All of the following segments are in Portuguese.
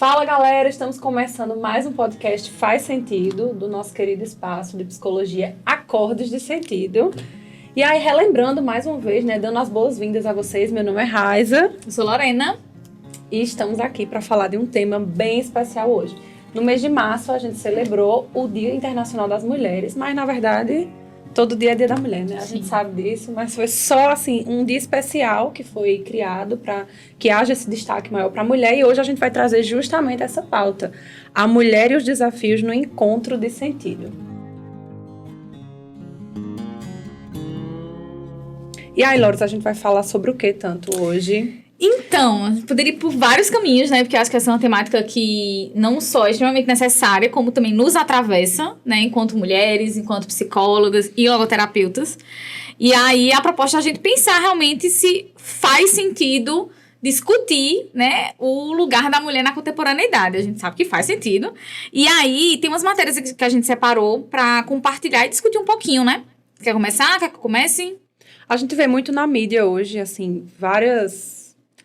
Fala, galera! Estamos começando mais um podcast Faz Sentido, do nosso querido espaço de psicologia Acordes de Sentido. E aí, relembrando mais uma vez, né, dando as boas-vindas a vocês, meu nome é Raiza. Eu sou Lorena. E estamos aqui para falar de um tema bem especial hoje. No mês de março, a gente celebrou o Dia Internacional das Mulheres, mas, na verdade, todo dia é Dia da Mulher, né? A gente sabe disso, mas foi só, assim, um dia especial que foi criado para que haja esse destaque maior para a mulher. E hoje a gente vai trazer justamente essa pauta: a mulher e os desafios no encontro de sentido. E aí, Lourdes, a gente vai falar sobre o que tanto hoje? Então, a gente poderia ir por vários caminhos, né? Porque eu acho que essa é uma temática que não só é extremamente necessária, como também nos atravessa, né? Enquanto mulheres, enquanto psicólogas e logoterapeutas. E aí, a proposta é a gente pensar realmente se faz sentido discutir, né, o lugar da mulher na contemporaneidade. A gente sabe que faz sentido. E aí, tem umas matérias que a gente separou para compartilhar e discutir um pouquinho, né? Quer começar? Quer que eu comece? A gente vê muito na mídia hoje, assim, várias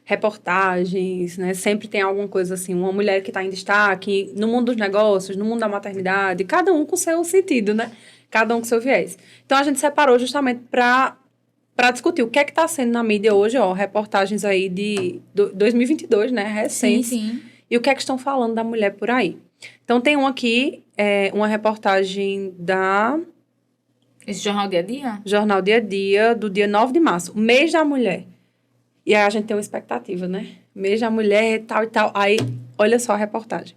reportagens, né? Sempre tem alguma coisa assim, uma mulher que está em destaque no mundo dos negócios, no mundo da maternidade, cada um com seu sentido, né? Cada um com seu viés. Então, a gente separou justamente para discutir o que é que está sendo na mídia hoje, ó, reportagens aí de 2022, né? Recentes. Sim. E o que é que estão falando da mulher por aí. Então, tem um aqui, uma reportagem da... Esse Jornal Dia a Dia? Jornal Dia a Dia, do dia 9 de março, mês da mulher. E aí a gente tem uma expectativa, né? Mês da mulher, tal e tal. Aí, olha só a reportagem.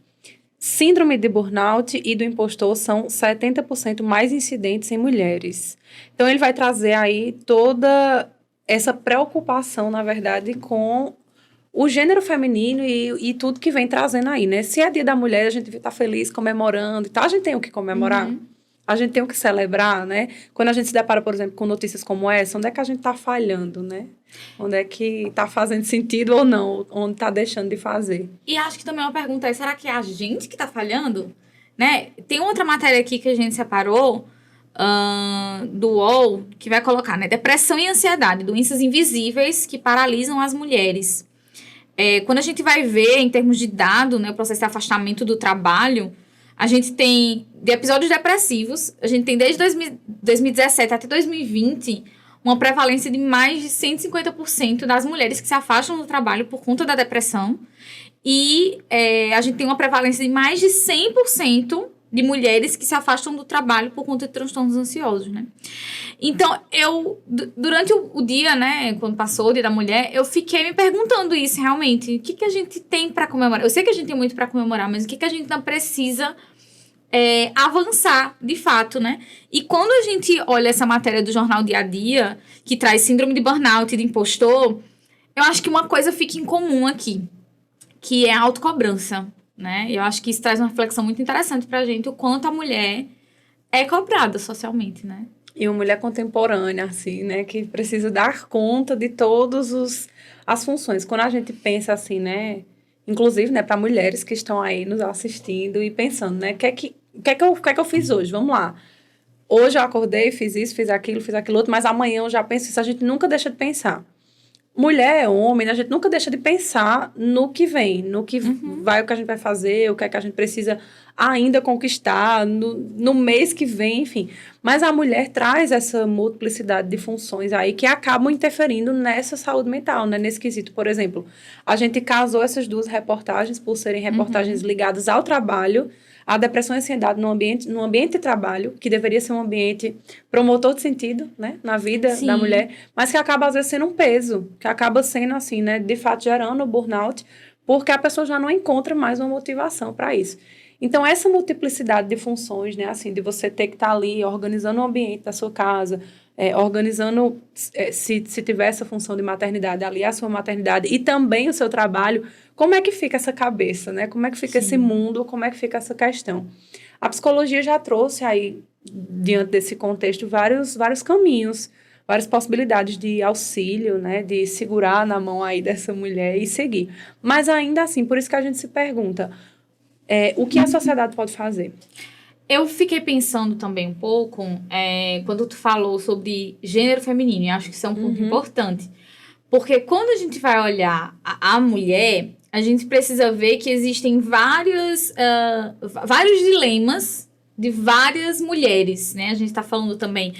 Síndrome de burnout e do impostor são 70% mais incidentes em mulheres. Então, ele vai trazer aí toda essa preocupação, na verdade, com o gênero feminino e tudo que vem trazendo aí, né? Se é Dia da Mulher, a gente devia estar feliz, comemorando e tal. A gente tem o que comemorar. A gente tem o que celebrar, né? Quando a gente se depara, por exemplo, com notícias como essa, onde é que a gente está falhando, né? Onde é que está fazendo sentido ou não? Onde está deixando de fazer? E acho que também uma pergunta é, será que é a gente que está falhando? Né? Tem outra matéria aqui que a gente separou, do UOL, que vai colocar, né? Depressão e ansiedade, doenças invisíveis que paralisam as mulheres. Quando a gente vai ver, em termos de dado, né, o processo de afastamento do trabalho, a gente tem, de episódios depressivos, a gente tem desde 2017 até 2020, uma prevalência de mais de 150% das mulheres que se afastam do trabalho por conta da depressão. E a gente tem uma prevalência de mais de 100% de mulheres que se afastam do trabalho por conta de transtornos ansiosos, né? Então, durante o dia, né, quando passou o Dia da Mulher, eu fiquei me perguntando isso realmente. O que a gente tem para comemorar? Eu sei que a gente tem muito para comemorar, mas o que a gente não precisa avançar, de fato, né? E quando a gente olha essa matéria do Jornal Dia a Dia, que traz síndrome de burnout e de impostor, eu acho que uma coisa fica em comum aqui, que é a autocobrança, né? Eu acho que isso traz uma reflexão muito interessante pra gente, o quanto a mulher é cobrada socialmente, né? E uma mulher contemporânea, assim, né? Que precisa dar conta de todas as funções. Quando a gente pensa assim, né? Inclusive, né, para mulheres que estão aí nos assistindo e pensando, né? O que é que eu fiz hoje? Vamos lá. Hoje eu acordei, fiz isso, fiz aquilo outro, mas amanhã eu já penso isso. A gente nunca deixa de pensar. Mulher, homem, a gente nunca deixa de pensar no que vem, no que vai, o que a gente vai fazer, o que é que a gente precisa ainda conquistar, no mês que vem, enfim. Mas a mulher traz essa multiplicidade de funções aí que acabam interferindo nessa saúde mental, né? Nesse quesito. Por exemplo, a gente casou essas duas reportagens por serem reportagens ligadas ao trabalho, a depressão e a ansiedade no ambiente de trabalho, que deveria ser um ambiente promotor de sentido, né, na vida da mulher, mas que acaba, às vezes, sendo um peso, que acaba sendo, assim, né, de fato, gerando o burnout, porque a pessoa já não encontra mais uma motivação para isso. Então, essa multiplicidade de funções, né, assim, de você ter que estar ali organizando o ambiente da sua casa, organizando, se tiver essa função de maternidade, ali a sua maternidade e também o seu trabalho, como é que fica essa cabeça, né? Como é que fica esse mundo, como é que fica essa questão? A psicologia já trouxe aí, diante desse contexto, vários caminhos, várias possibilidades de auxílio, né? De segurar na mão aí dessa mulher e seguir. Mas ainda assim, por isso que a gente se pergunta, o que a sociedade pode fazer? Eu fiquei pensando também um pouco, quando tu falou sobre gênero feminino, e acho que isso é um ponto importante. Porque quando a gente vai olhar a mulher, a gente precisa ver que existem vários dilemas de várias mulheres, né? A gente está falando também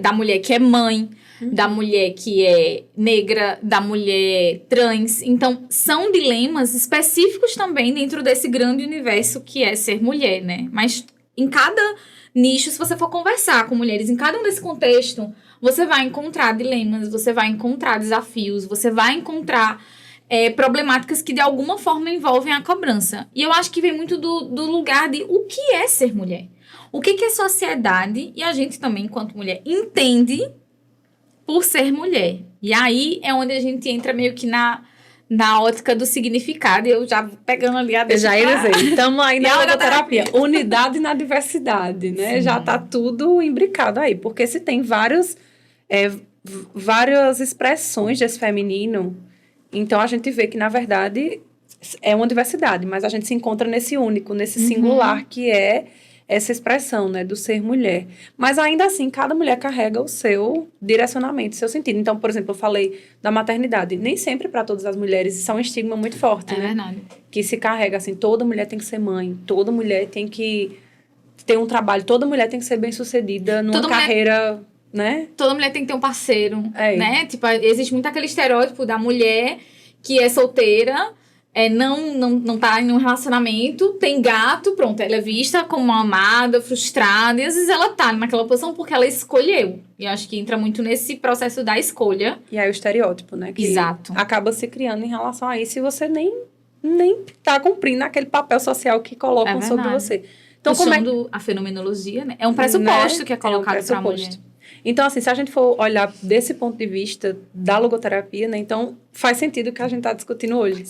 da mulher que é mãe, da mulher que é negra, da mulher trans. Então, são dilemas específicos também dentro desse grande universo que é ser mulher, né? Mas em cada nicho, se você for conversar com mulheres em cada um desse contexto, você vai encontrar dilemas, você vai encontrar desafios, você vai encontrar problemáticas que de alguma forma envolvem a cobrança. E eu acho que vem muito do lugar de o que é ser mulher. O que a sociedade e a gente também, enquanto mulher, entende por ser mulher. E aí é onde a gente entra meio que na ótica do significado. Eu já pegando ali a deixa. Eu já ia dizer, estamos aí na logoterapia. Unidade na diversidade, né? Sim. Já está tudo imbricado aí. Porque se tem várias expressões desse feminino, então a gente vê que, na verdade, é uma diversidade. Mas a gente se encontra nesse único, nesse singular que é essa expressão, né, do ser mulher. Mas ainda assim, cada mulher carrega o seu direcionamento, o seu sentido. Então, por exemplo, eu falei da maternidade. Nem sempre para todas as mulheres isso é um estigma muito forte, né? Verdade. Que se carrega assim, toda mulher tem que ser mãe, toda mulher tem que ter um trabalho, toda mulher tem que ser bem-sucedida numa carreira, né? Toda mulher tem que ter um parceiro, né? Tipo, existe muito aquele estereótipo da mulher que é solteira, não tá em um relacionamento, tem gato, pronto, ela é vista como uma amada, frustrada, e às vezes ela tá naquela posição porque ela escolheu. E eu acho que entra muito nesse processo da escolha. E aí o estereótipo, né? Que Exato. Acaba se criando em relação a isso e você nem tá cumprindo aquele papel social que colocam sobre você. Então, puxando a fenomenologia, né? É um pressuposto, né? Que é colocado para a mulher. Então, assim, se a gente for olhar desse ponto de vista da logoterapia, né? Então, faz sentido o que a gente está discutindo hoje.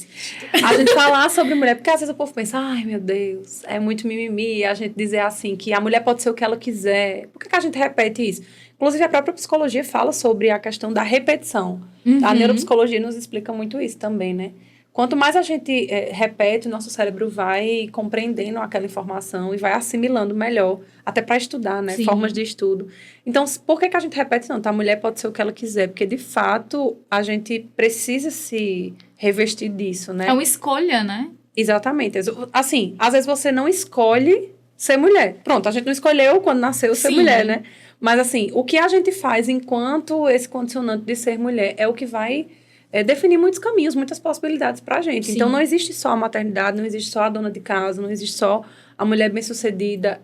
A gente falar sobre mulher, porque às vezes o povo pensa, ai, meu Deus, é muito mimimi, a gente dizer assim, que a mulher pode ser o que ela quiser. Por que a gente repete isso? Inclusive, a própria psicologia fala sobre a questão da repetição. A neuropsicologia nos explica muito isso também, né? Quanto mais a gente repete, o nosso cérebro vai compreendendo aquela informação e vai assimilando melhor, até para estudar, né? Sim. Formas de estudo. Então, por que a gente repete tanto? A mulher pode ser o que ela quiser, porque, de fato, a gente precisa se revestir disso, né? É uma escolha, né? Exatamente. Assim, às vezes você não escolhe ser mulher. Pronto, a gente não escolheu quando nasceu ser mulher, né? Mas, assim, o que a gente faz enquanto esse condicionante de ser mulher é o que vai definir muitos caminhos, muitas possibilidades pra gente. Sim. Então, não existe só a maternidade, não existe só a dona de casa, não existe só a mulher bem-sucedida,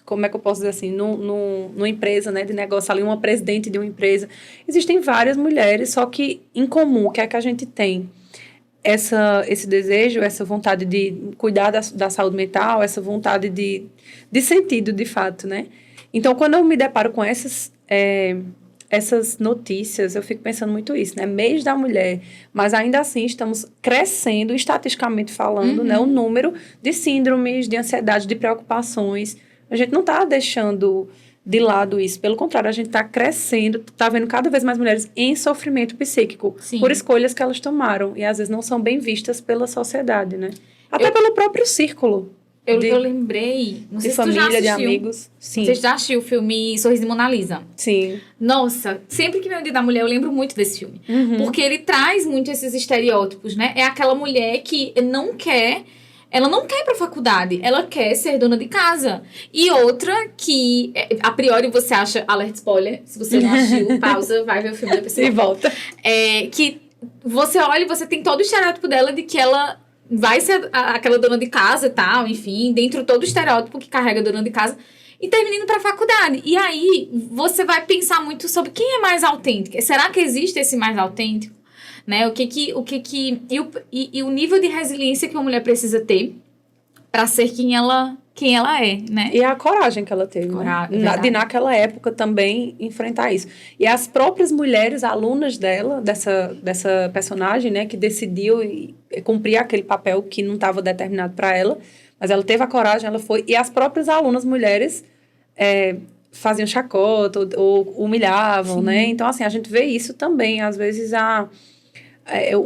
como é que eu posso dizer assim, numa empresa, né, de negócio, ali uma presidente de uma empresa. Existem várias mulheres, só que em comum, o que é que a gente tem? Esse desejo, essa vontade de cuidar da saúde mental, essa vontade de sentido, de fato, né? Então, quando eu me deparo com essas notícias, eu fico pensando muito isso, né? Mês da mulher, mas ainda assim estamos crescendo, estatisticamente falando, né? O número de síndromes, de ansiedade, de preocupações. A gente não está deixando de lado isso. Pelo contrário, a gente está crescendo, está vendo cada vez mais mulheres em sofrimento psíquico. Sim. Por escolhas que elas tomaram. E às vezes não são bem vistas pela sociedade, né? Até pelo próprio círculo. Eu lembrei, não sei de se tu já família, assistiu, de amigos. Sim. Não sei se tu já assistiu o filme Sorriso de Mona Lisa. Sim. Nossa, sempre que vem o Dia da Mulher, eu lembro muito desse filme. Porque ele traz muito esses estereótipos, né? É aquela mulher que ela não quer ir pra faculdade, ela quer ser dona de casa. E outra que, a priori, você acha, alerta spoiler, se você não assistiu, pausa, vai ver o filme da pessoa. E volta. Que você olha e você tem todo o estereótipo dela de que ela vai ser aquela dona de casa e tal, enfim, dentro de todo o estereótipo que carrega a dona de casa, e terminando pra faculdade. E aí, você vai pensar muito sobre quem é mais autêntica. Será que existe esse mais autêntico? Né? E o nível de resiliência que uma mulher precisa ter pra ser quem ela é, né? E a coragem que ela teve, né? De naquela época também enfrentar isso. E as próprias mulheres, alunas dela, dessa personagem, né, que decidiu cumprir aquele papel que não estava determinado para ela, mas ela teve a coragem, ela foi. E as próprias alunas mulheres faziam chacota ou humilhavam, Sim. né? Então, assim, a gente vê isso também. Às vezes,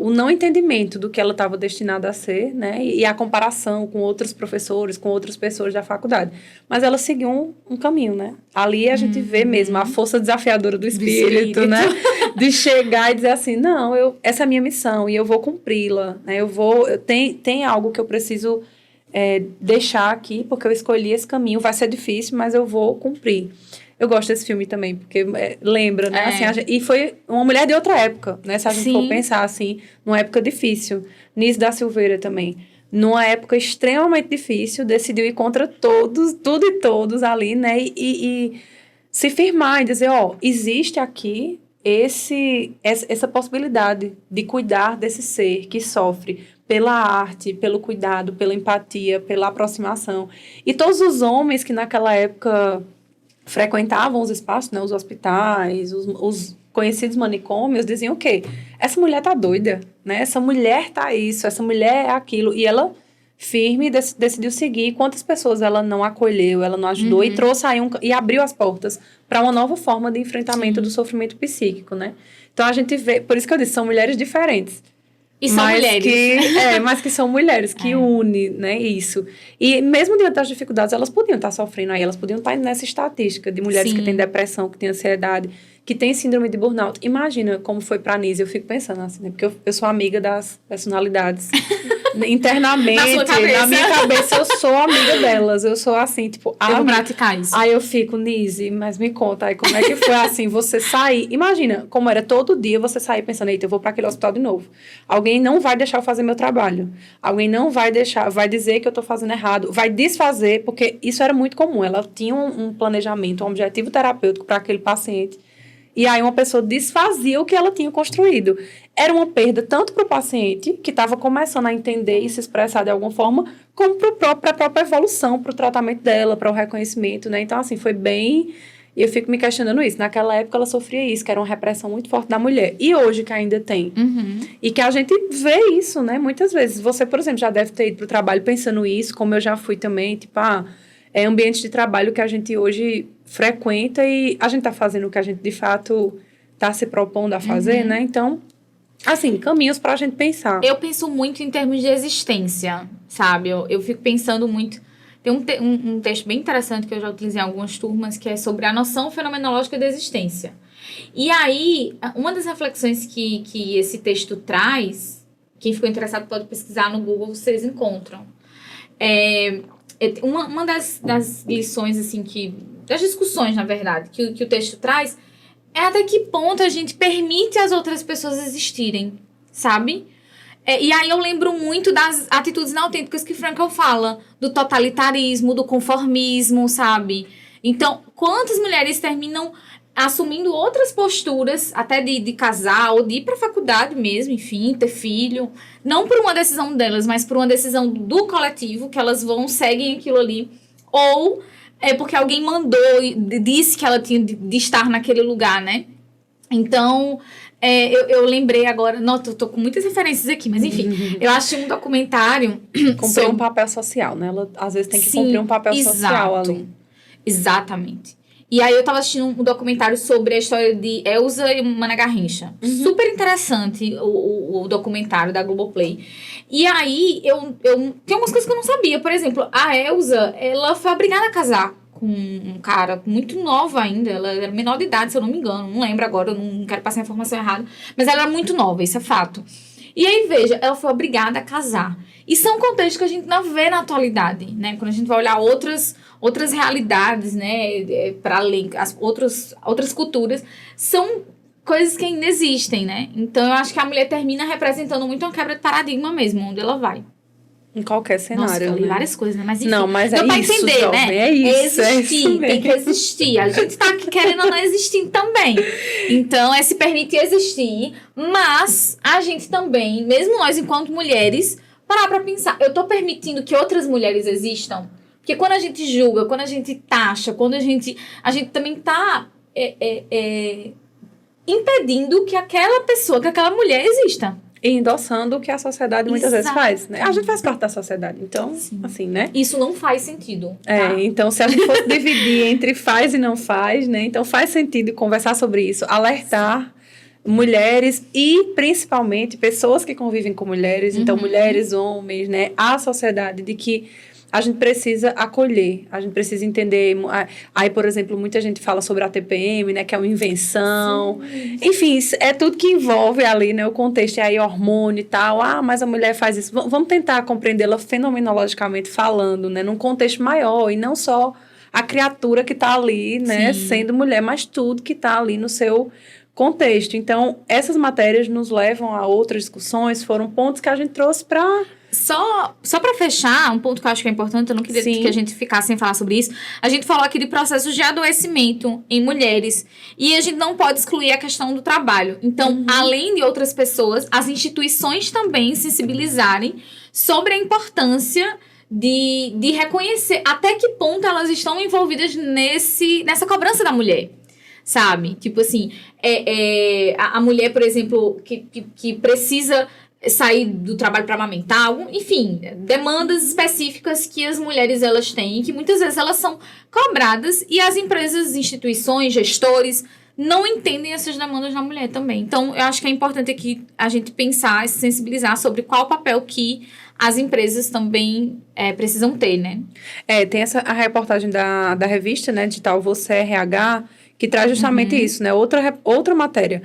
o não entendimento do que ela estava destinada a ser, né? E a comparação com outros professores, com outras pessoas da faculdade. Mas ela seguiu um caminho, né? Ali a gente vê mesmo a força desafiadora do espírito, né? De chegar e dizer assim, não, essa é a minha missão e eu vou cumpri-la, né? Tem algo que eu preciso deixar aqui, porque eu escolhi esse caminho, vai ser difícil, mas eu vou cumprir. Eu gosto desse filme também, porque lembra, né? Assim, e foi uma mulher de outra época, né? Se a gente for pensar, assim, numa época difícil. Nice da Silveira também. Numa época extremamente difícil, decidiu ir contra todos, tudo e todos ali, né? E se firmar e dizer, existe aqui essa possibilidade de cuidar desse ser que sofre pela arte, pelo cuidado, pela empatia, pela aproximação. E todos os homens que naquela época frequentavam os espaços, né, os hospitais, os conhecidos manicômios, diziam o quê? Essa mulher tá doida, né? Essa mulher tá isso, essa mulher é aquilo. E ela, firme, decidiu seguir. Quantas pessoas ela não acolheu, ela não ajudou e trouxe aí e abriu as portas para uma nova forma de enfrentamento do sofrimento psíquico, né? Então, a gente vê... Por isso que eu disse, são mulheres diferentes. E são mulheres. Mas que são mulheres, que une, né, isso. E mesmo diante das dificuldades, elas podiam estar sofrendo aí, elas podiam estar nessa estatística de mulheres que têm depressão, que têm ansiedade, que têm síndrome de burnout. Imagina como foi pra Nise, eu fico pensando assim, né, porque eu sou amiga das personalidades. Internamente, na minha cabeça, eu sou amiga delas. Eu sou assim, tipo... Eu vou praticar isso. Aí eu fico, Nise, mas me conta aí, como é que foi assim, você sair... Imagina, como era todo dia você sair pensando, eita, eu vou para aquele hospital de novo. Alguém não vai deixar eu fazer meu trabalho. Alguém não vai deixar, vai dizer que eu tô fazendo errado. Vai desfazer, porque isso era muito comum. Ela tinha um planejamento, um objetivo terapêutico para aquele paciente. E aí uma pessoa desfazia o que ela tinha construído. Era uma perda tanto para o paciente, que estava começando a entender e se expressar de alguma forma, como para a própria evolução, para o tratamento dela, para o reconhecimento, né? Então, assim, foi bem... E eu fico me questionando isso. Naquela época, ela sofria isso, que era uma repressão muito forte da mulher. E hoje, que ainda tem. E que a gente vê isso, né? Muitas vezes. Você, por exemplo, já deve ter ido para o trabalho pensando isso, como eu já fui também. Tipo, é ambiente de trabalho que a gente hoje frequenta e a gente está fazendo o que a gente, de fato, está se propondo a fazer, né? Então, assim, caminhos para a gente pensar. Eu penso muito em termos de existência, sabe? Eu fico pensando muito... Tem um texto bem interessante que eu já utilizei em algumas turmas, que é sobre a noção fenomenológica da existência. E aí, uma das reflexões que esse texto traz, quem ficou interessado pode pesquisar no Google, vocês encontram. Uma das lições, assim, das discussões, na verdade, que o texto traz, é até que ponto a gente permite as outras pessoas existirem, sabe? E aí eu lembro muito das atitudes inautênticas que Frankl fala, do totalitarismo, do conformismo, sabe? Então, quantas mulheres terminam assumindo outras posturas, até de casar, ou de ir para a faculdade mesmo, enfim, ter filho, não por uma decisão delas, mas por uma decisão do coletivo, que elas seguem aquilo ali, ou é porque alguém mandou e disse que ela tinha de estar naquele lugar, né? Então... eu lembrei agora... Não, tô com muitas referências aqui, mas enfim. Eu achei um documentário... Cumprir um papel social, né? Ela, às vezes, tem que cumprir um papel social ali. Exatamente. E aí, eu tava assistindo um documentário sobre a história de Elsa e Mana Garrincha. Super interessante o documentário da Globoplay. E aí, tem algumas coisas que eu não sabia. Por exemplo, a Elsa, ela foi obrigada a casar com um cara muito nova ainda, ela era menor de idade, se eu não me engano, não lembro agora, eu não quero passar a informação errada, mas ela era muito nova, isso é fato. E aí, veja, ela foi obrigada a casar. E são contextos que a gente não vê na atualidade, né? Quando a gente vai olhar outras realidades, né, para além, as outras culturas, são coisas que ainda existem, né? Então, eu acho que a mulher termina representando muito uma quebra de paradigma mesmo, onde ela vai. Em qualquer cenário. Nossa, eu falei várias coisas, né? Mas enfim, não, mas deu pra isso, entender, jovem, né? É isso. Existir, tem que existir. A gente tá aqui querendo ou não existir também. Então, se permitir existir, mas a gente também, mesmo nós enquanto mulheres, parar pra pensar, eu tô permitindo que outras mulheres existam? Porque quando a gente julga, quando a gente taxa, quando a gente também tá impedindo que aquela pessoa, que aquela mulher exista. E endossando o que a sociedade muitas vezes faz, né? A gente faz parte da sociedade, então, assim, né? Isso não faz sentido. Tá? Então, se a gente fosse dividir entre faz e não faz, né? Então, faz sentido conversar sobre isso, alertar, mulheres e principalmente pessoas que convivem com mulheres, então mulheres, homens, né, a sociedade, de que a gente precisa acolher, a gente precisa entender. Aí, por exemplo, muita gente fala sobre a TPM, né, que é uma invenção. Sim. Enfim, é tudo que envolve ali, né, o contexto, aí hormônio e tal. Mas a mulher faz isso. Vamos tentar compreendê-la fenomenologicamente falando, né, num contexto maior, e não só a criatura que está ali, né, sendo mulher, mas tudo que está ali no seu contexto. Então, essas matérias nos levam a outras discussões, foram pontos que a gente trouxe para... Só para fechar, um ponto que eu acho que é importante, eu não queria que a gente ficasse sem falar sobre isso. A gente falou aqui de processos de adoecimento em mulheres. E a gente não pode excluir a questão do trabalho. Então, além de outras pessoas, as instituições também sensibilizarem sobre a importância de reconhecer até que ponto elas estão envolvidas nessa cobrança da mulher. Sabe? Tipo assim, a mulher, por exemplo, que precisa sair do trabalho para amamentar, enfim, demandas específicas que as mulheres elas têm, que muitas vezes elas são cobradas e as empresas, instituições, gestores não entendem essas demandas da mulher também. Então, eu acho que é importante aqui a gente pensar e se sensibilizar sobre qual o papel que as empresas também precisam ter, né? Tem a reportagem da revista, né, digital Você RH, que traz justamente isso, né? Outra matéria.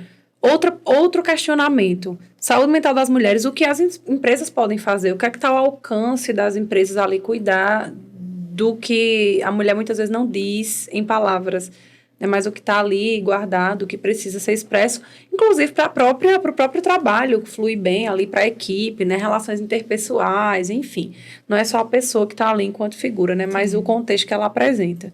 Outro questionamento. Saúde mental das mulheres, o que as empresas podem fazer? O que é que está ao alcance das empresas ali cuidar do que a mulher muitas vezes não diz em palavras, né? Mas o que está ali guardado, o que precisa ser expresso, inclusive para o próprio trabalho, que flui bem ali para a equipe, né? Relações interpessoais, enfim. Não é só a pessoa que está ali enquanto figura, né? Mas o contexto que ela apresenta.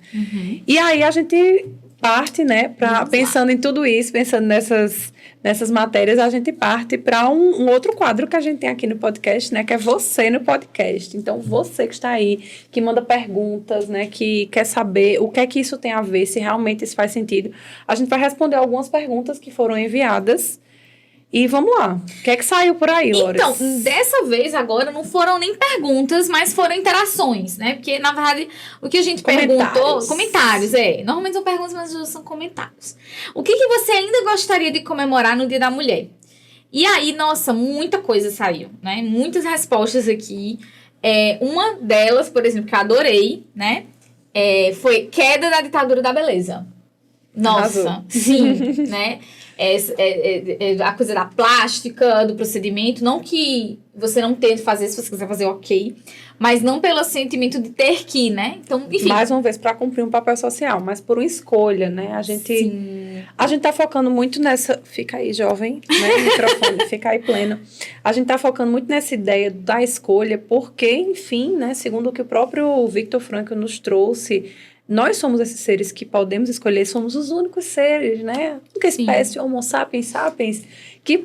E aí a gente parte, né, pensando em tudo isso, pensando nessas matérias, a gente parte para um outro quadro que a gente tem aqui no podcast, né, que é você no podcast. Então, você que está aí, que manda perguntas, né, que quer saber o que é que isso tem a ver, se realmente isso faz sentido. A gente vai responder algumas perguntas que foram enviadas. E vamos lá. O que é que saiu por aí, Loris? Então, dessa vez agora não foram nem perguntas, mas foram interações, né? Porque, na verdade, o que a gente perguntou... Comentários, Normalmente são perguntas, mas hoje são comentários. O que você ainda gostaria de comemorar no Dia da Mulher? E aí, nossa, muita coisa saiu, né? Muitas respostas aqui. Uma delas, por exemplo, que eu adorei, né? Foi queda da ditadura da beleza. Nossa, Arrasou. Sim, né? A coisa da plástica, do procedimento, não que você não tente fazer, se você quiser fazer, ok, mas não pelo sentimento de ter que, né? Então, enfim. Mais uma vez, para cumprir um papel social, mas por uma escolha, né? A gente tá focando muito nessa... Fica aí, jovem, né? Microfone, fica aí pleno. A gente tá focando muito nessa ideia da escolha, porque, enfim, né? Segundo o que o próprio Viktor Frankl nos trouxe, nós somos esses seres que podemos escolher, somos os únicos seres, né? A única espécie, Homo sapiens sapiens, que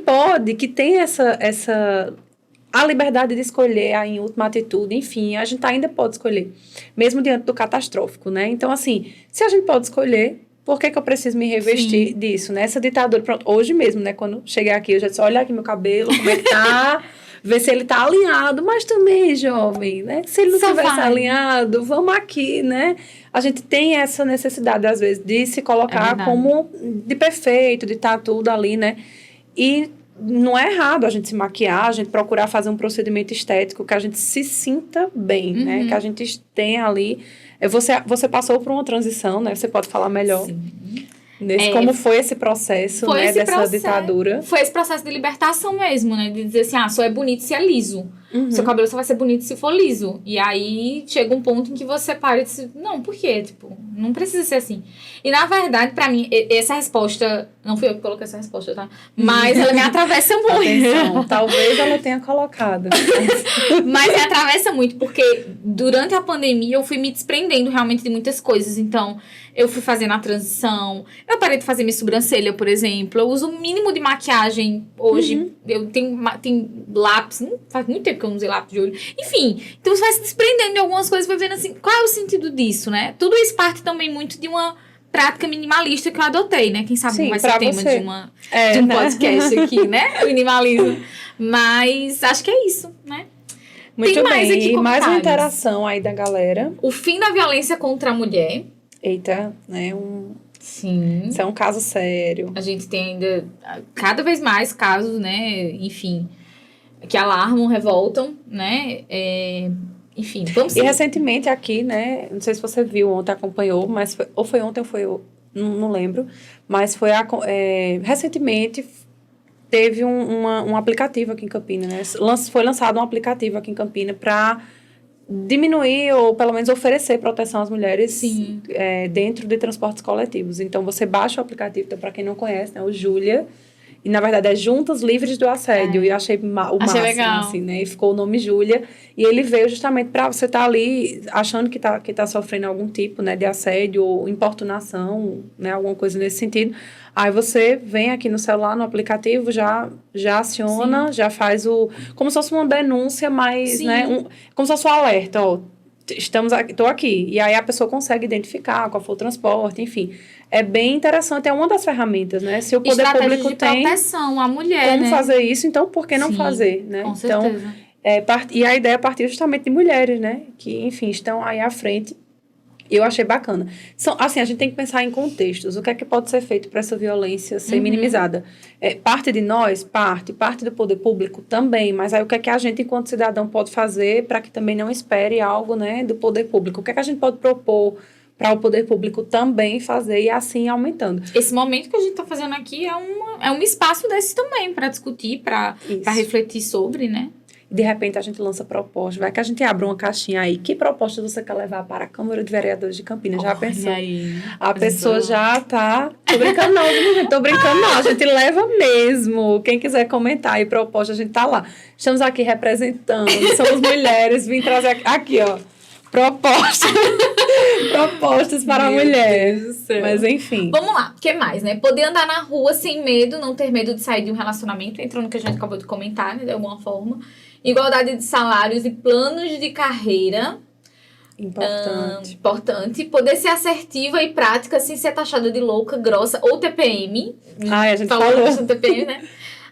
tem a liberdade de escolher em última atitude, enfim, a gente ainda pode escolher, mesmo diante do catastrófico, né? Então, assim, se a gente pode escolher, por que eu preciso me revestir disso, né? Essa ditadura, pronto, hoje mesmo, né? Quando cheguei aqui, eu já disse, olha aqui meu cabelo, como é que tá... Ver se ele tá alinhado, mas também, jovem, né? Se ele não estivesse alinhado, vamos aqui, né? A gente tem essa necessidade, às vezes, de se colocar como de perfeito, de estar tudo ali, né? E não é errado a gente se maquiar, a gente procurar fazer um procedimento estético que a gente se sinta bem, né? Que a gente tenha ali... Você passou por uma transição, né? Você pode falar melhor. Sim. Como foi esse processo, né, dessa ditadura? Foi esse processo de libertação mesmo, né? De dizer assim, só é bonito se é liso. Seu cabelo só vai ser bonito se for liso. E aí, chega um ponto em que você para e diz, não, por quê? Tipo, não precisa ser assim. E, na verdade, pra mim, essa resposta... Não fui eu que coloquei essa resposta, tá? Mas ela me atravessa muito. Atenção, talvez ela tenha colocado. Mas me atravessa muito, porque durante a pandemia eu fui me desprendendo realmente de muitas coisas. Então, eu fui fazendo a transição. Eu parei de fazer minha sobrancelha, por exemplo. Eu uso o mínimo de maquiagem hoje. Eu tenho lápis. Não faz muito tempo que eu não usei lápis de olho. Enfim, então você vai se desprendendo de algumas coisas, vai vendo assim, qual é o sentido disso, né? Tudo isso parte também muito de uma prática minimalista que eu adotei, né? Quem sabe não vai ser tema de um podcast aqui, né? O minimalismo. Mas acho que é isso, né? Muito bem. Mais aqui e mais uma interação aí da galera. O fim da violência contra a mulher. Eita, né? Sim. Isso é um caso sério. A gente tem ainda cada vez mais casos, né? Enfim, que alarmam, revoltam, né? Enfim, vamos E recentemente aqui, né? Não sei se você viu ontem, acompanhou, mas ou foi ontem ou foi... Não lembro. Mas foi recentemente teve um aplicativo aqui em Campina, né? Foi lançado um aplicativo aqui em Campina para diminuir ou pelo menos oferecer proteção às mulheres dentro de transportes coletivos. Então, você baixa o aplicativo, então, para quem não conhece, né? O Júlia. E, na verdade, é Juntas Livres do Assédio. E eu achei o máximo, legal. assim, né? E ficou o nome Júlia. E ele veio justamente para você estar ali achando que tá sofrendo algum tipo, né? De assédio ou importunação, né? Alguma coisa nesse sentido. Aí você vem aqui no celular, no aplicativo, já aciona, já faz como se fosse uma denúncia, mas, né? Como se fosse um alerta, ó. Estou aqui. E aí a pessoa consegue identificar qual foi o transporte, enfim. É bem interessante, é uma das ferramentas, né? Se o poder público de tem proteção à mulher, como fazer isso, então por que não fazer, né? Com certeza. Então, e a ideia partiu justamente de mulheres, né? Que, enfim, estão aí à frente. Eu achei bacana. Assim, a gente tem que pensar em contextos. O que é que pode ser feito para essa violência ser minimizada? Parte de nós? Parte do poder público também. Mas aí o que é que a gente, enquanto cidadão, pode fazer para que também não espere algo, né, do poder público? O que é que a gente pode propor para o poder público também fazer e assim aumentando? Esse momento que a gente está fazendo aqui é um espaço desse também para discutir, para refletir sobre, né? De repente a gente lança proposta, vai que a gente abre uma caixinha aí. Que proposta você quer levar para a Câmara de Vereadores de Campinas? Já pensou? Aí, a pessoa já tá... Tô brincando não, gente. Tô brincando não. A gente leva mesmo. Quem quiser comentar aí proposta, a gente tá lá. Estamos aqui representando, somos mulheres. Vim trazer aqui, ó. Propostas para a mulher. Mas enfim. Vamos lá, o que mais, né? Poder andar na rua sem medo, não ter medo de sair de um relacionamento, entrou no que a gente acabou de comentar, né? De alguma forma. Igualdade de salários e planos de carreira. Importante. Poder ser assertiva e prática sem ser taxada de louca, grossa ou TPM. A gente falou. TPM, né?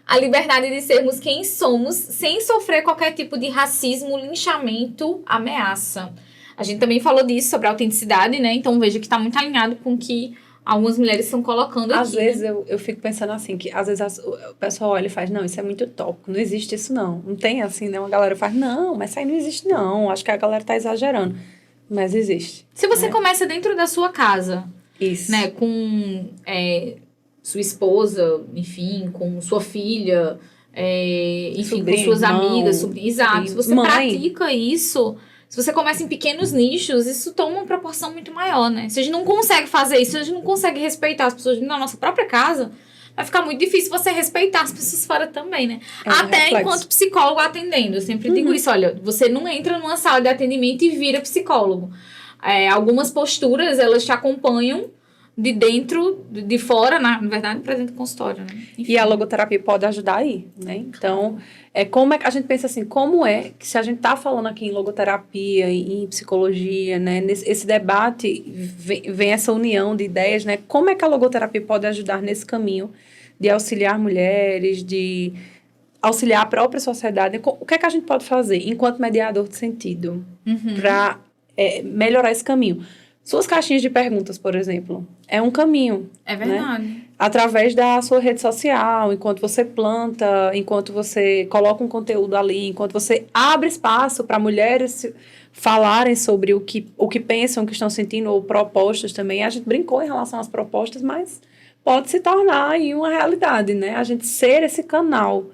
A liberdade de sermos quem somos sem sofrer qualquer tipo de racismo, linchamento, ameaça. A gente também falou disso, sobre a autenticidade, né? Então veja que está muito alinhado com o que algumas mulheres estão colocando aqui. Às vezes eu fico pensando assim, que às vezes o pessoal olha e faz, não, isso é muito utópico, não existe isso não. Não tem assim, né? Uma galera faz, não, mas isso aí não existe não. Acho que a galera tá exagerando. Mas existe. Se você começa dentro da sua casa, isso, né? Com sua esposa, enfim, com sua filha, enfim, sobrinho, com suas amigas, exato. Se você pratica isso, se você começa em pequenos nichos, isso toma uma proporção muito maior, né? Se a gente não consegue fazer isso, se a gente não consegue respeitar as pessoas na nossa própria casa, vai ficar muito difícil você respeitar as pessoas fora também, né? Até enquanto psicólogo atendendo. Eu sempre digo isso, olha, você não entra numa sala de atendimento e vira psicólogo. Algumas posturas, elas te acompanham de dentro, de fora, na verdade, para dentro do consultório, né? Enfim. E a logoterapia pode ajudar aí, né? Então, como é que a gente pensa assim, como é que se a gente tá falando aqui em logoterapia, em psicologia, né? Esse debate, vem essa união de ideias, né? Como é que a logoterapia pode ajudar nesse caminho de auxiliar mulheres, de auxiliar a própria sociedade? O que é que a gente pode fazer enquanto mediador de sentido para melhorar esse caminho? Suas caixinhas de perguntas, por exemplo, é um caminho. É verdade. Né? Através da sua rede social, enquanto você planta, enquanto você coloca um conteúdo ali, enquanto você abre espaço para mulheres falarem sobre o que pensam, o que estão sentindo, ou propostas também. A gente brincou em relação às propostas, mas pode se tornar aí uma realidade, né? A gente ser esse canal.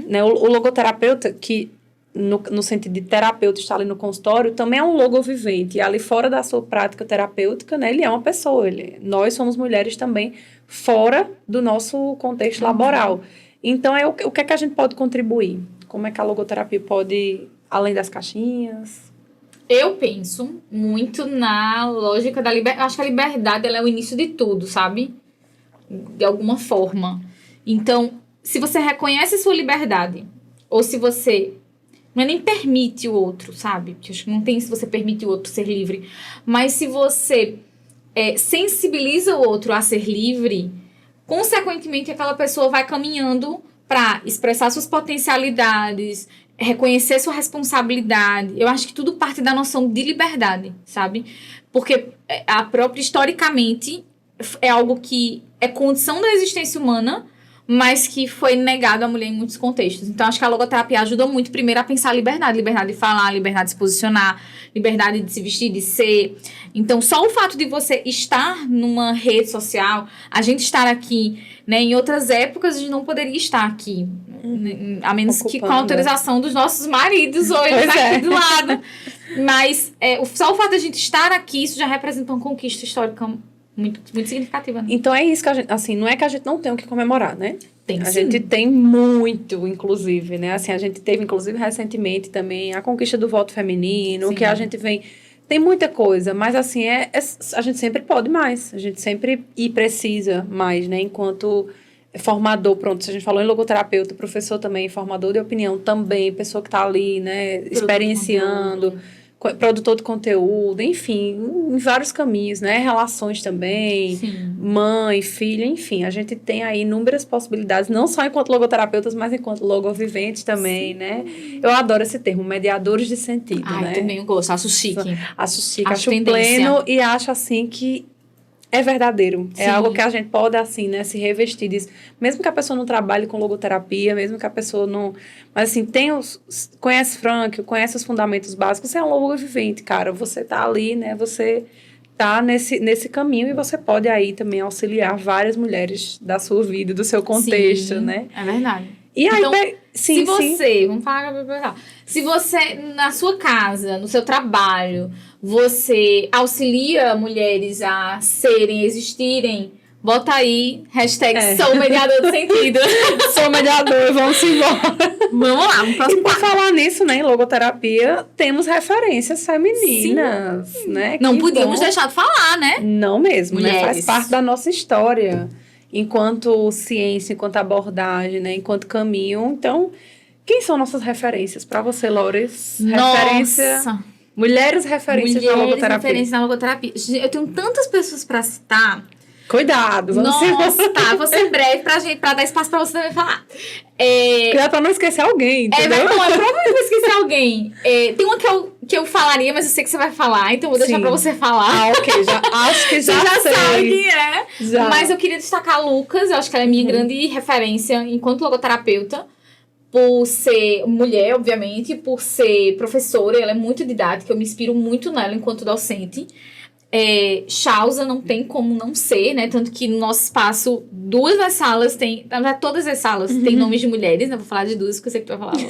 Né? O logoterapeuta, que no sentido de terapeuta estar ali no consultório, também é um logo vivente. E ali fora da sua prática terapêutica, né, ele é uma pessoa. Nós somos mulheres também fora do nosso contexto laboral. Então, o que é que a gente pode contribuir? Como é que a logoterapia pode, além das caixinhas? Eu penso muito na lógica da liberdade. Acho que a liberdade ela é o início de tudo, sabe? De alguma forma. Então, se você reconhece sua liberdade, ou se você não é nem permite o outro, sabe? Porque acho que não tem se você permite o outro ser livre. Mas se você sensibiliza o outro a ser livre, consequentemente aquela pessoa vai caminhando para expressar suas potencialidades, reconhecer sua responsabilidade. Eu acho que tudo parte da noção de liberdade, sabe? Porque historicamente, é algo que é condição da existência humana, mas que foi negado à mulher em muitos contextos. Então, acho que a logoterapia ajuda muito, primeiro, a pensar a liberdade. Liberdade de falar, liberdade de se posicionar, liberdade de se vestir, de ser. Então, só o fato de você estar numa rede social, a gente estar aqui, né? Em outras épocas, a gente não poderia estar aqui. A menos que com a autorização dos nossos maridos, ou eles aqui do lado. Mas só o fato de a gente estar aqui, isso já representa uma conquista histórica muito, muito significativa, né? Então é isso que a gente, assim, não é que a gente não tem o que comemorar, né? Tem A sim. gente tem muito, inclusive, né? Assim, a gente teve, inclusive, recentemente também a conquista do voto feminino, Sim. que a gente vem... Tem muita coisa, mas assim, a gente sempre pode mais. A gente sempre precisa mais, né? Enquanto formador, pronto, se a gente falou em logoterapeuta, professor também, formador de opinião também, pessoa que está ali, né? Experienciando... produtor de conteúdo, enfim, em vários caminhos, né? Relações também, Sim. mãe, filha, enfim. A gente tem aí inúmeras possibilidades, não só enquanto logoterapeutas, mas enquanto logoviventes também, né? Eu adoro esse termo, mediadores de sentido, né? Também eu gosto, acho chique. Acho chique, Acho acho pleno e acho, assim, que é verdadeiro. Sim. É algo que a gente pode, assim, né, se revestir disso. Mesmo que a pessoa não trabalhe com logoterapia, mesmo que a pessoa não... Mas, assim, conhece Frank, conhece os fundamentos básicos, você é um logovivente, cara. Você tá ali, né, você tá nesse caminho e você pode aí também auxiliar várias mulheres da sua vida, do seu contexto, sim, né? É verdade. E aí, então, sim, vamos falar, se você, na sua casa, no seu trabalho, você auxilia mulheres a serem, existirem, bota aí, #sou mediador do sentido. Sou mediador, vamos embora. Vamos lá, vamos próximo. E por falar nisso, né, em logoterapia, temos referências femininas, né? Não podíamos deixar de falar, né? Não mesmo, Mulheres. né? Faz parte da nossa história. Enquanto ciência, enquanto abordagem, né? Enquanto caminho. Então, quem são nossas referências? Para você, Lores? Nossa! Mulheres referências na logoterapia. Referências na logoterapia. Eu tenho tantas pessoas para citar. Cuidado, vamos Nossa, tá. Vou ser breve pra dar espaço pra você também falar. Cuidado pra não esquecer alguém, entendeu? Eu provavelmente vou esquecer alguém. Tem uma que eu falaria, mas eu sei que você vai falar, então vou deixar pra você falar. Ok. Acho que já você sei. já sabe quem é. Já. Mas eu queria destacar a Lucas, eu acho que ela é minha grande referência enquanto logoterapeuta. Por ser mulher, obviamente, por ser professora, ela é muito didática, eu me inspiro muito nela enquanto docente. Chausa não tem como não ser, né? Tanto que no nosso espaço, duas das salas tem... Na verdade, todas as salas têm nomes de mulheres, né? Vou falar de duas, porque eu sei que tu vai falar.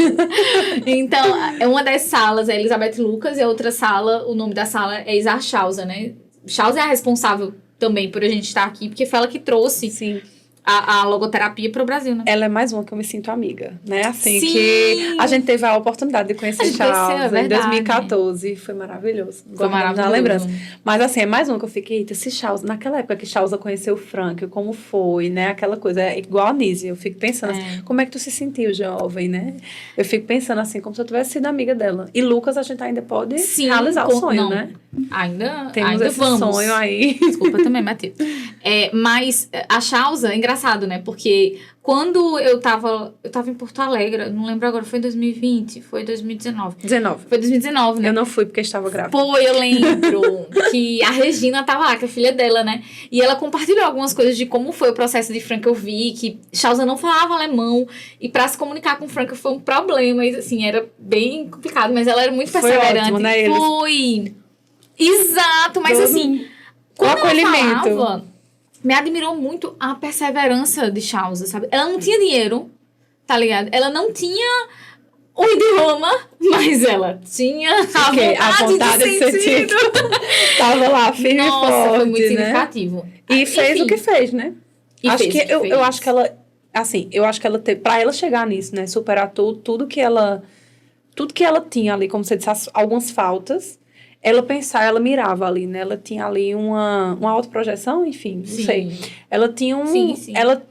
Então, uma das salas é Elizabeth Lucas e a outra sala, o nome da sala é Isar Chausa, né? Chausa é a responsável também por a gente estar aqui, porque foi ela que trouxe... Sim. A logoterapia para o Brasil, né? Ela é mais uma que eu me sinto amiga, né? Assim, Sim. que a gente teve a oportunidade de conhecer Chausa em 2014. Foi maravilhoso. Foi maravilhoso. Na lembrança. Mas assim, é mais uma que eu fiquei, eita, se Chausa, naquela época que Chausa conheceu o Frank, como foi, né? Aquela coisa, é igual a Nise. Eu fico pensando assim, como é que tu se sentiu jovem, né? Eu fico pensando assim, como se eu tivesse sido amiga dela. E Lucas, a gente ainda pode realizar o sonho, né? Temos esse sonho aí. Desculpa também, Matheus. Mas a Chausa, é engraçado, né? Porque quando eu tava em Porto Alegre, não lembro agora, foi em 2020? Foi 2019? Foi 2019, né? Eu não fui porque estava grávida. Eu lembro que a Regina tava lá, que é a filha dela, né? E ela compartilhou algumas coisas de como foi o processo de Frank. Eu vi que Chausa não falava alemão e pra se comunicar com Frank foi um problema. E, assim, era bem complicado, mas ela era muito perseverante. Foi ótimo, né? Foi! Exato, mas assim, quando ela falava, me admirou muito a perseverança de Chausa, sabe? Ela não tinha dinheiro, tá ligado? Ela não tinha o idioma, mas ela tinha a vontade de sentido. Tava lá, firme e forte, foi muito né? significativo. E fez o que fez, né? Eu acho que ela, assim, teve, pra ela chegar nisso, né? Superar tudo que ela tinha ali, como você disse, algumas faltas. Ela mirava ali, né? Ela tinha ali uma autoprojeção, enfim, não sei. Ela tinha ela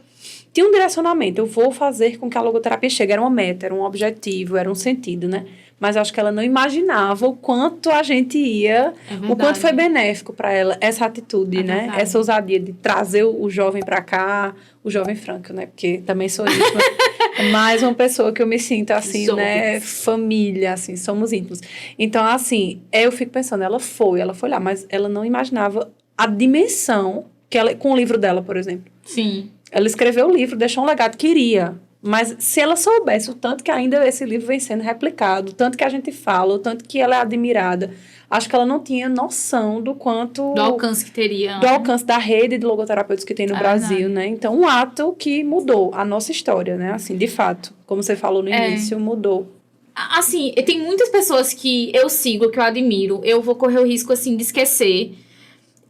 tinha um direcionamento. Eu vou fazer com que a logoterapia chegue. Era uma meta, era um objetivo, era um sentido, né? Mas acho que ela não imaginava o quanto a gente ia, o quanto foi benéfico para ela essa atitude, né? Verdade. Essa ousadia de trazer o jovem para cá, o jovem Franco, né? Porque também sou íntima. Mais uma pessoa que eu me sinto assim, né? Família, assim, somos íntimos. Então, assim, eu fico pensando, ela foi lá, mas ela não imaginava a dimensão que ela, com o livro dela, por exemplo. Sim. Ela escreveu o livro, deixou um legado, queria. Mas se ela soubesse o tanto que ainda esse livro vem sendo replicado, o tanto que a gente fala, o tanto que ela é admirada, acho que ela não tinha noção do quanto... Do alcance que teria. Do alcance da rede de logoterapeutas que tem no Brasil, né? Então, um ato que mudou a nossa história, né? Assim, de fato, como você falou no início, mudou. Assim, tem muitas pessoas que eu sigo, que eu admiro, eu vou correr o risco, assim, de esquecer.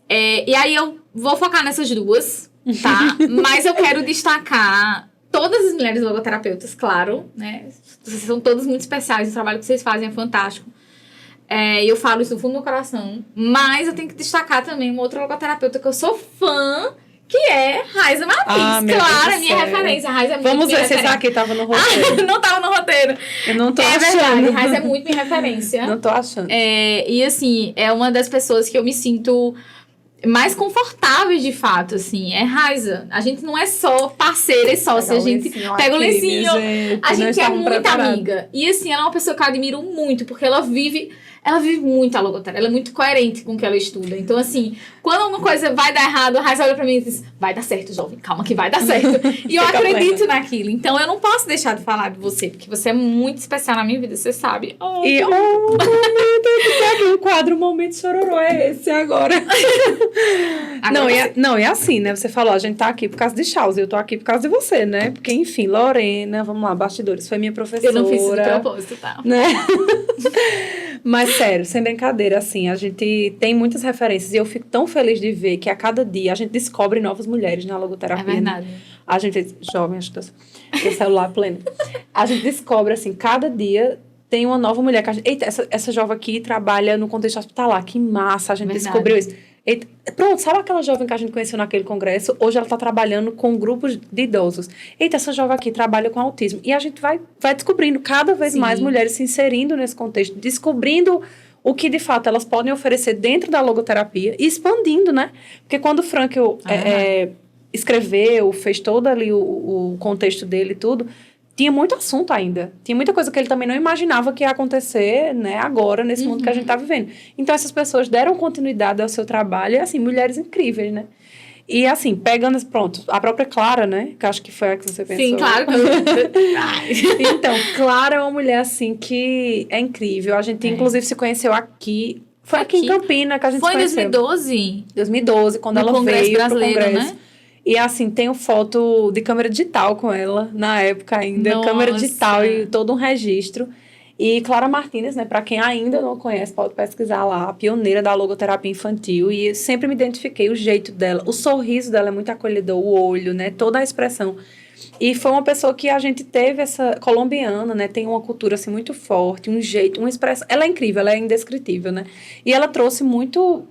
E aí eu vou focar nessas duas, tá? Mas eu quero destacar todas as mulheres logoterapeutas, claro, né? Vocês são todas muito especiais, o trabalho que vocês fazem é fantástico. Eu falo isso do fundo do meu coração. Mas eu tenho que destacar também uma outra logoterapeuta que eu sou fã, que é Raiza Martins. Claro, minha referência. Raiza é muito Vamos ver se essa aqui tava no roteiro. Não tava no roteiro. Eu não tô achando. Verdade, Raiza é muito minha referência. Não tô achando. E assim, é uma das pessoas que eu me sinto mais confortáveis, de fato, assim, é Raiza. A gente não é só parceira e sócia, a gente pega o lencinho, a gente é muito amiga. E assim, ela é uma pessoa que eu admiro muito, porque ela vive muito a logoterapia, ela é muito coerente com o que ela estuda. Então, assim, quando alguma coisa vai dar errado, a Raiza olha pra mim e diz, vai dar certo, jovem, calma que vai dar certo. E eu acredito naquilo. Então, eu não posso deixar de falar de você, porque você é muito especial na minha vida, você sabe. O quadro Momento Chororô é esse agora. Não, é assim, né? Você falou, a gente tá aqui por causa de Charles, eu tô aqui por causa de você, né? Porque, enfim, Lorena, vamos lá, bastidores, foi minha professora. Eu não fiz isso de propósito, tá? Né? Mas, sério, sem brincadeira, assim, a gente tem muitas referências e eu fico tão feliz de ver que a cada dia a gente descobre novas mulheres na logoterapia. É verdade. Né? A gente, jovem, acho que tem celular pleno. A gente descobre, assim, cada dia tem uma nova mulher que a gente... Eita, essa jovem aqui trabalha no contexto hospitalar, que massa, a gente descobriu isso. Eita, pronto, sabe aquela jovem que a gente conheceu naquele congresso? Hoje ela está trabalhando com grupos de idosos. Eita, essa jovem aqui trabalha com autismo. E a gente vai descobrindo cada vez mais mulheres se inserindo nesse contexto, descobrindo o que, de fato, elas podem oferecer dentro da logoterapia e expandindo, né? Porque quando o Frankl escreveu, fez todo ali o contexto dele e tudo, tinha muito assunto ainda. Tinha muita coisa que ele também não imaginava que ia acontecer, né, agora, nesse mundo que a gente tá vivendo. Então, essas pessoas deram continuidade ao seu trabalho e, assim, mulheres incríveis, né? E, assim, pegando... Pronto, a própria Clara, né? Que acho que foi a que você pensou. Sim, claro. Então, Clara é uma mulher, assim, que é incrível. A gente, inclusive, se conheceu aqui... Foi aqui em Campina que a gente se conheceu. Foi em 2012? 2012, quando ela veio pro Congresso. Né? E, assim, tenho foto de câmera digital com ela, na época ainda. Nossa. Câmera digital e todo um registro. E Clara Martins, né, para quem ainda não conhece, pode pesquisar lá, a pioneira da logoterapia infantil. E eu sempre me identifiquei o jeito dela. O sorriso dela é muito acolhedor, o olho, né, toda a expressão. E foi uma pessoa que a gente teve essa... colombiana, né, tem uma cultura, assim, muito forte, um jeito, uma expressão... Ela é incrível, ela é indescritível, né? E ela trouxe muito...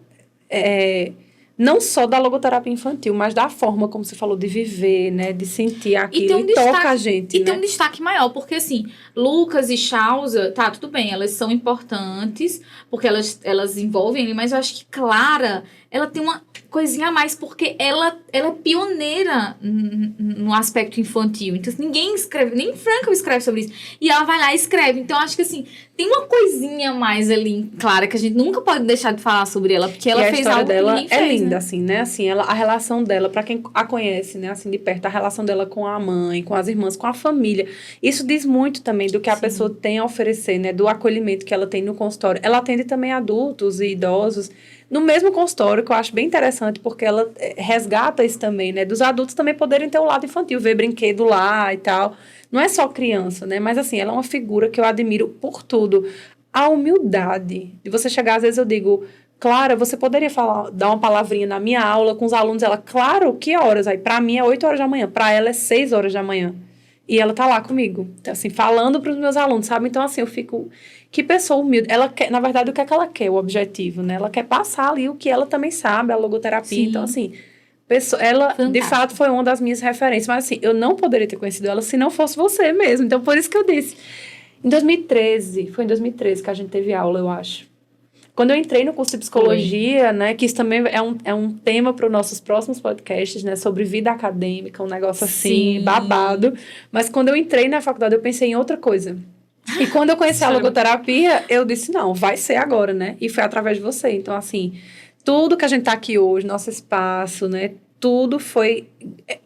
não só da logoterapia infantil, mas da forma como você falou de viver, né, de sentir aquilo e toca a gente, né? Tem um destaque maior, porque assim, Lucas e Chausa, tá, tudo bem, elas são importantes, porque elas envolvem ele, mas eu acho que Clara, ela tem uma coisinha a mais, porque ela é pioneira no aspecto infantil. Então, ninguém escreve, nem Frankl escreve sobre isso. E ela vai lá e escreve. Então, acho que assim, tem uma coisinha a mais ali, Clara, que a gente nunca pode deixar de falar sobre ela, porque ela fez algo que ninguém fez, é linda, né? Assim, né? Assim, a relação dela, pra quem a conhece, né, assim, de perto, a relação dela com a mãe, com as irmãs, com a família. Isso diz muito também do que a pessoa tem a oferecer, né? Do acolhimento que ela tem no consultório. Ela atende também adultos e idosos no mesmo consultório, que eu acho bem interessante, porque ela resgata isso também, né? Dos adultos também poderem ter o lado infantil, ver brinquedo lá e tal. Não é só criança, né? Mas, assim, ela é uma figura que eu admiro por tudo. A humildade de você chegar, às vezes eu digo, Clara, você poderia dar uma palavrinha na minha aula com os alunos? Ela, claro, que horas? Aí, pra mim é 8 horas da manhã, pra ela é 6 horas da manhã. E ela tá lá comigo, então, assim, falando pros meus alunos, sabe? Então, assim, eu fico... Que pessoa humilde. Ela quer, na verdade, o que é que ela quer, o objetivo, né? Ela quer passar ali o que ela também sabe, a logoterapia. Sim. Então, assim, ela, fantástico. De fato, foi uma das minhas referências. Mas, assim, eu não poderia ter conhecido ela se não fosse você mesmo. Então, por isso que eu disse. Em 2013, foi em 2013 que a gente teve aula, eu acho. Quando eu entrei no curso de psicologia, né, que isso também é um tema para os nossos próximos podcasts, né, sobre vida acadêmica, um negócio assim, babado. Mas quando eu entrei na faculdade, eu pensei em outra coisa. E quando eu conheci a logoterapia, eu disse, não, vai ser agora, né? E foi através de você. Então, assim, tudo que a gente tá aqui hoje, nosso espaço, né? tudo foi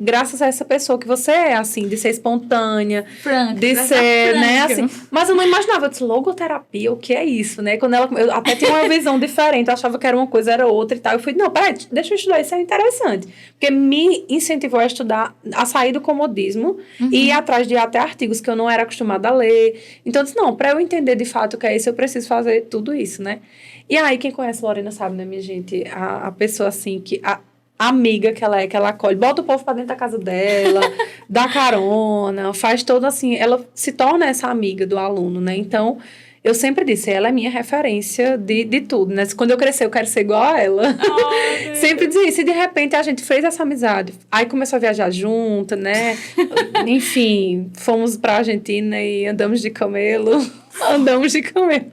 graças a essa pessoa que você é, assim, de ser espontânea, Franca, de ser, né, assim. Mas eu não imaginava, eu disse, logoterapia, o que é isso, né? Quando eu até tinha uma visão diferente, eu achava que era uma coisa, era outra e tal. Eu fui, não, peraí, deixa eu estudar, isso é interessante. Porque me incentivou a estudar, a sair do comodismo e ir atrás de até artigos que eu não era acostumada a ler. Então, eu disse, não, para eu entender de fato o que é isso, eu preciso fazer tudo isso, né? E aí, quem conhece a Lorena sabe, né, minha gente? A pessoa, assim, que... A amiga que ela é, que ela acolhe, bota o povo pra dentro da casa dela, dá carona, faz todo assim, ela se torna essa amiga do aluno, né? Então, eu sempre disse, ela é minha referência de tudo, né? Quando eu crescer, eu quero ser igual a ela. Oh, sempre dizia isso, e de repente a gente fez essa amizade. Aí começou a viajar junto, né? Enfim, fomos pra Argentina e andamos de camelo. Andamos de camelo.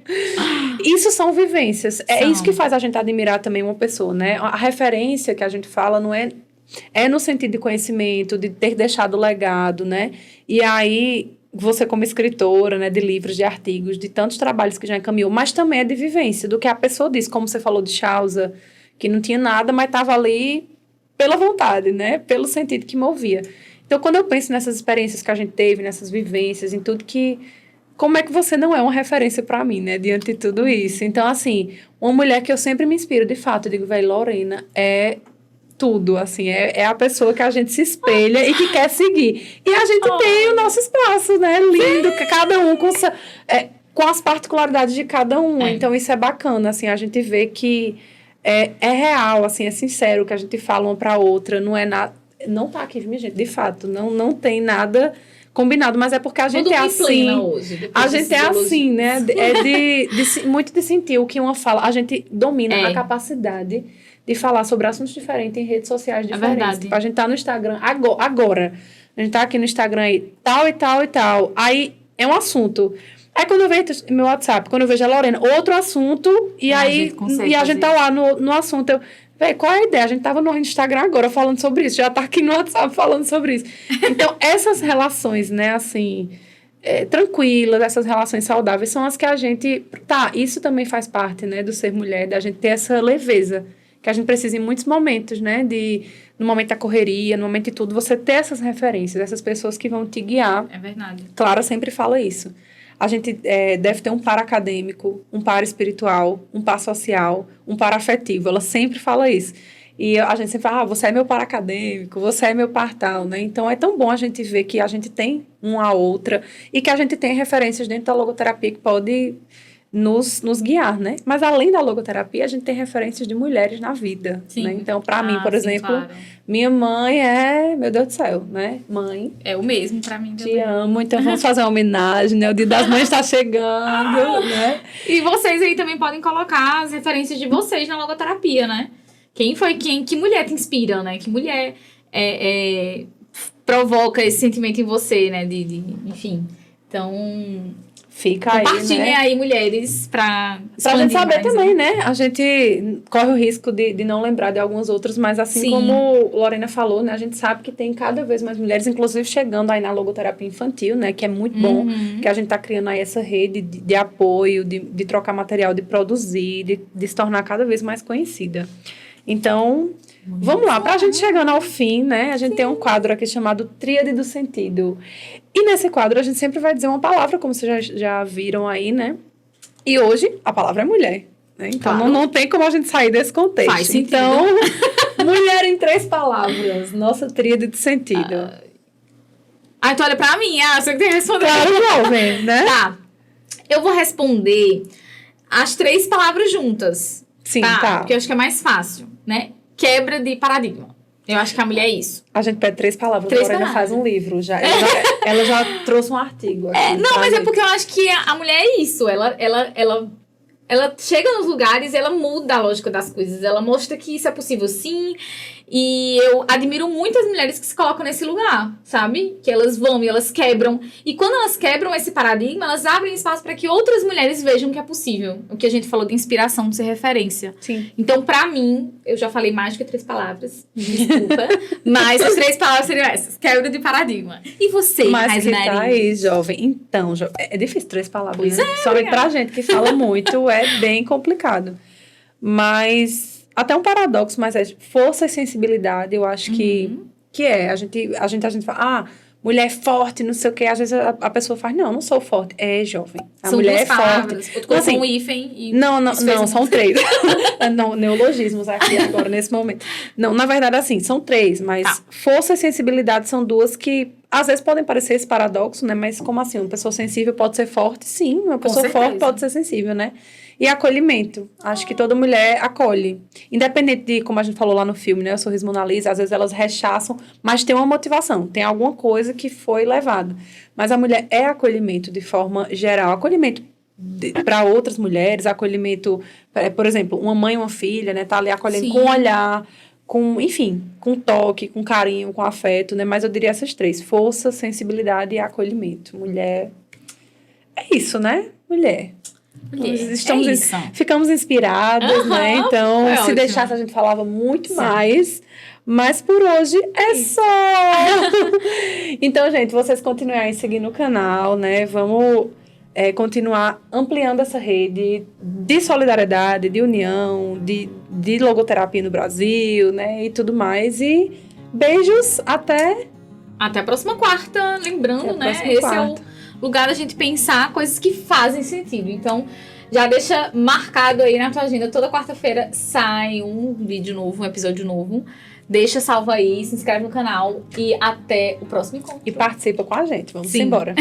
Isso são vivências. É isso que faz a gente admirar também uma pessoa, né? A referência que a gente fala não é... É no sentido de conhecimento, de ter deixado legado, né? E aí, você como escritora, né? De livros, de artigos, de tantos trabalhos que já encaminhou, mas também é de vivência, do que a pessoa diz. Como você falou de Chausa, que não tinha nada, mas estava ali pela vontade, né? Pelo sentido que movia. Então, quando eu penso nessas experiências que a gente teve, nessas vivências, em tudo que... Como é que você não é uma referência para mim, né? Diante de tudo isso. Então, assim, uma mulher que eu sempre me inspiro, de fato, eu digo, velho, Lorena é tudo, assim, é a pessoa que a gente se espelha e que quer seguir. E a gente tem o nosso espaço, né? Lindo, cada um com as particularidades de cada um. Então, isso é bacana, assim, a gente vê que é real, assim, é sincero o que a gente fala uma para outra, não é nada... Não tá aqui, minha gente, de fato, não tem nada... combinado, mas é porque a gente é assim. Hoje, a gente é assim, né? Muito de sentir o que uma fala. A gente domina a capacidade de falar sobre assuntos diferentes em redes sociais diferentes. Verdade. Tipo, a gente tá no Instagram agora. A gente tá aqui no Instagram aí, tal e tal e tal. Aí é um assunto. Aí quando eu vejo meu WhatsApp, quando eu vejo a Lorena, outro assunto, e aí a gente tá lá no assunto. Véi, qual é a ideia? A gente tava no Instagram agora falando sobre isso, já tá aqui no WhatsApp falando sobre isso. Então, essas relações, né, assim, tranquilas, essas relações saudáveis são as que a gente... Tá, isso também faz parte, né, do ser mulher, da gente ter essa leveza, que a gente precisa em muitos momentos, né, no momento da correria, no momento de tudo, você ter essas referências, essas pessoas que vão te guiar. É verdade. Clara sempre fala isso. A gente deve ter um par acadêmico, um par espiritual, um par social, um par afetivo. Ela sempre fala isso. E a gente sempre fala, você é meu par acadêmico, você é meu par tal, né? Então, é tão bom a gente ver que a gente tem uma a outra e que a gente tem referências dentro da logoterapia que pode nos guiar, né? Mas, além da logoterapia, a gente tem referências de mulheres na vida, né? Então, para mim, por exemplo, claro. Minha mãe meu Deus do céu, né? Mãe. É o mesmo para mim também. Te amo, então vamos fazer uma homenagem, né? O Dia das Mães está chegando, né? E vocês aí também podem colocar as referências de vocês na logoterapia, né? Que mulher te inspira, né? Que mulher provoca esse sentimento em você, né? Enfim, então... Fica aí, né? Compartilhem aí, mulheres, pra gente saber mais, também, né? A gente corre o risco de não lembrar de algumas outras, mas assim Sim. como Lorena falou, né? A gente sabe que tem cada vez mais mulheres, inclusive chegando aí na logoterapia infantil, né? Que é muito bom, que a gente tá criando aí essa rede de apoio, de trocar material, de produzir, de se tornar cada vez mais conhecida. Então... Vamos lá, pra gente chegando ao fim, né? A gente Sim. tem um quadro aqui chamado Tríade do Sentido. E nesse quadro a gente sempre vai dizer uma palavra, como vocês já viram aí, né? E hoje a palavra é mulher. Né? Então claro. não tem como a gente sair desse contexto. Faz sentido. Então, mulher em 3 palavras. Nossa Tríade do Sentido. Tu olha pra mim, você que tem que responder. Claro, jovem, né? Tá. Eu vou responder as 3 palavras juntas. Sim, tá. Porque eu acho que é mais fácil, né? Quebra de paradigma. Eu acho que a mulher é isso. A gente pede 3 palavras. A Lorena faz um livro. Ela já trouxe um artigo. Não, mas é porque eu acho que a mulher é isso. Ela chega nos lugares, ela muda a lógica das coisas. Ela mostra que isso é possível sim. E eu admiro muito as mulheres que se colocam nesse lugar, sabe? Que elas vão e elas quebram. E quando elas quebram esse paradigma, elas abrem espaço para que outras mulheres vejam que é possível. O que a gente falou de inspiração, de ser referência. Sim. Então, pra mim, eu já falei mais do que 3 palavras. Desculpa. Mas as 3 palavras seriam essas. Quebra de paradigma. E você, Mas tá aí, jovem. Então, é difícil 3 palavras, pois né? É, Somente pra gente que fala muito, é bem complicado. Mas... até um paradoxo, mas é força e sensibilidade, eu acho que é. A gente fala, mulher forte, não sei o quê. Às vezes a pessoa faz, não sou forte. É, jovem. A São mulher duas é palavras. forte. Outro colocou um hífen e... Não, são 3. Não, neologismos aqui agora, nesse momento. Não, na verdade, assim, são 3, mas força e sensibilidade são 2 que, às vezes, podem parecer esse paradoxo, né? Mas como assim? Uma pessoa sensível pode ser forte? Sim, uma pessoa forte pode ser sensível, né? E acolhimento. Acho que toda mulher acolhe. Independente de, como a gente falou lá no filme, né? O Sorriso Mona Lisa, às vezes elas rechaçam, mas tem uma motivação. Tem alguma coisa que foi levada. Mas a mulher é acolhimento de forma geral. Acolhimento para outras mulheres, acolhimento... Por exemplo, uma mãe e uma filha, né? Tá ali acolhendo com olhar, enfim, com toque, com carinho, com afeto, né? Mas eu diria essas 3. Força, sensibilidade e acolhimento. Mulher... É isso, né? Mulher. Ficamos inspiradas, né? Então, se deixasse, a gente falava muito mais. Mas por hoje é só. Então, gente, vocês continuem aí seguindo o canal, né? Vamos continuar ampliando essa rede de solidariedade, de união, de logoterapia no Brasil, né? E tudo mais. E beijos até a próxima quarta. Lembrando, né? Esse é o lugar da gente pensar coisas que fazem sentido. Então, já deixa marcado aí na tua agenda. Toda quarta-feira sai um vídeo novo, um episódio novo. Deixa salvo aí, se inscreve no canal e até o próximo encontro. E participa com a gente. Vamos embora.